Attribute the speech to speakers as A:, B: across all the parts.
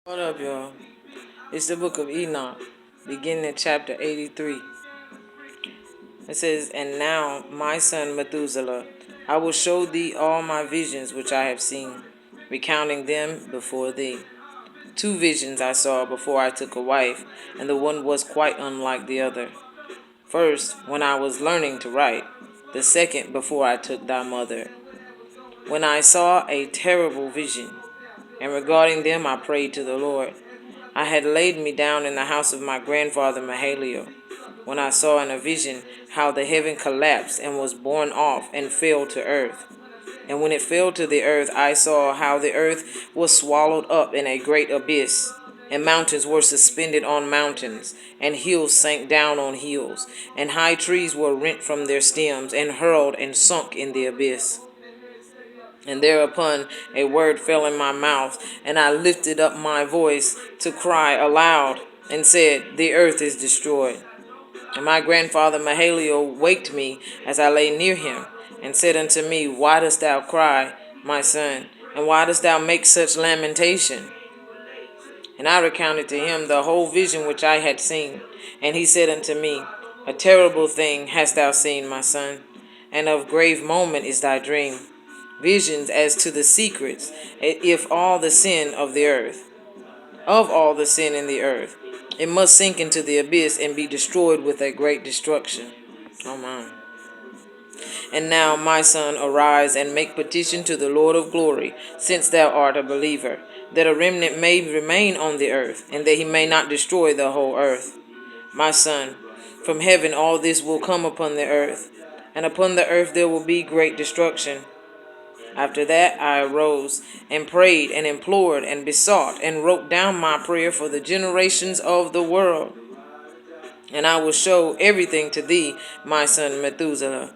A: What up, y'all? It's the book of Enoch, beginning at chapter 83. It says, "And now, my son Methuselah, I will show thee all my visions which I have seen, recounting them before thee. 2 visions I saw before I took a wife, and the one was quite unlike the other. First, when I was learning to write, the second before I took thy mother. When I saw a terrible vision, and regarding them I prayed to the Lord. I had laid me down in the house of my grandfather Mahalalel, when I saw in a vision how the heaven collapsed and was borne off and fell to earth. And when it fell to the earth, I saw how the earth was swallowed up in a great abyss, and mountains were suspended on mountains, and hills sank down on hills, and high trees were rent from their stems, and hurled and sunk in the abyss. And thereupon a word fell in my mouth, and I lifted up my voice to cry aloud, and said, The earth is destroyed. And my grandfather Mahalalel waked me as I lay near him, and said unto me, Why dost thou cry, my son? And why dost thou make such lamentation? And I recounted to him the whole vision which I had seen. And he said unto me, A terrible thing hast thou seen, my son, and of grave moment is thy dream. Visions as to the secrets, if all the sin of the earth, of all the sin in the earth, it must sink into the abyss and be destroyed with a great destruction. Oh my. And now, my son, arise and make petition to the Lord of glory, since thou art a believer, that a remnant may remain on the earth, and that he may not destroy the whole earth. My son, from heaven all this will come upon the earth, and upon the earth there will be great destruction. After that I arose and prayed and implored and besought and wrote down my prayer for the generations of the world. And I will show everything to thee, my son Methuselah.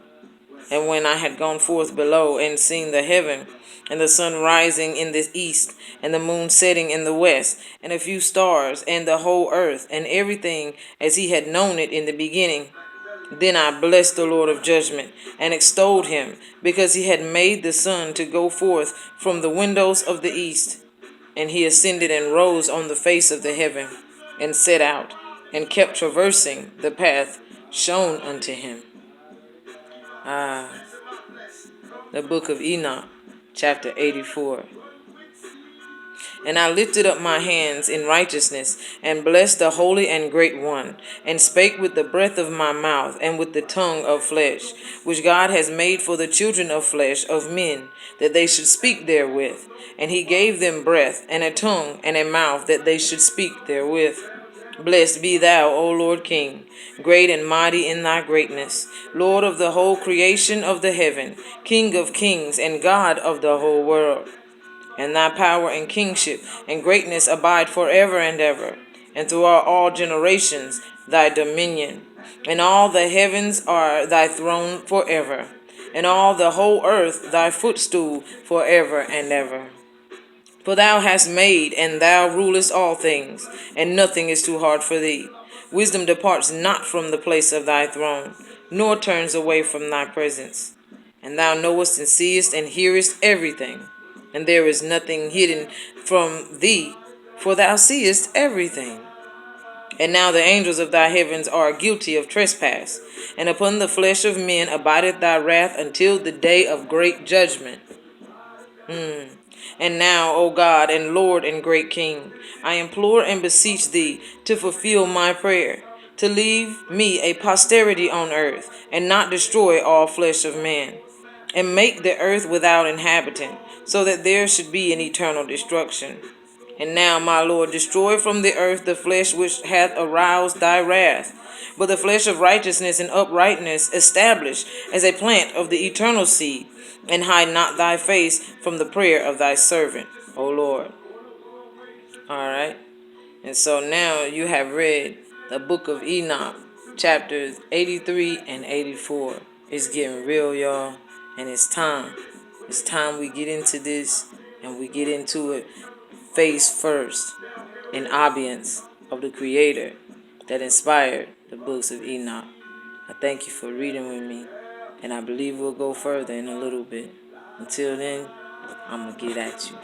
A: And when I had gone forth below and seen the heaven, and the sun rising in the east, and the moon setting in the west, and a few stars, and the whole earth, and everything as he had known it in the beginning, then I blessed the Lord of judgment, and extolled him, because he had made the sun to go forth from the windows of the east. And he ascended and rose on the face of the heaven, and set out, and kept traversing the path shown unto him. The book of Enoch, chapter 84. And I lifted up my hands in righteousness, and blessed the Holy and Great One, and spake with the breath of my mouth, and with the tongue of flesh, which God has made for the children of flesh of men, that they should speak therewith. And he gave them breath, and a tongue, and a mouth, that they should speak therewith. Blessed be thou, O Lord King, great and mighty in thy greatness, Lord of the whole creation of the heaven, King of kings, and God of the whole world. And thy power and kingship and greatness abide forever and ever, and throughout all generations thy dominion. And all the heavens are thy throne forever, and all the whole earth thy footstool forever and ever. For thou hast made, and thou rulest all things, and nothing is too hard for thee. Wisdom departs not from the place of thy throne, nor turns away from thy presence. And thou knowest and seest and hearest everything, and there is nothing hidden from thee, for thou seest everything. And now the angels of thy heavens are guilty of trespass, and upon the flesh of men abideth thy wrath until the day of great judgment. And now, O God and Lord and great King, I implore and beseech thee to fulfill my prayer, to leave me a posterity on earth, and not destroy all flesh of man, and make the earth without inhabitant, so that there should be an eternal destruction. And now, my Lord, destroy from the earth the flesh which hath aroused thy wrath, but the flesh of righteousness and uprightness establish as a plant of the eternal seed, and hide not thy face from the prayer of thy servant, O Lord. All right. And so now you have read the book of Enoch, chapters 83 and 84. It's getting real, y'all, and it's time. It's time we get into this, and we get into it face first, in obedience of the Creator that inspired the books of Enoch. I thank you for reading with me, and I believe we'll go further in a little bit. Until then, I'm going to get at you.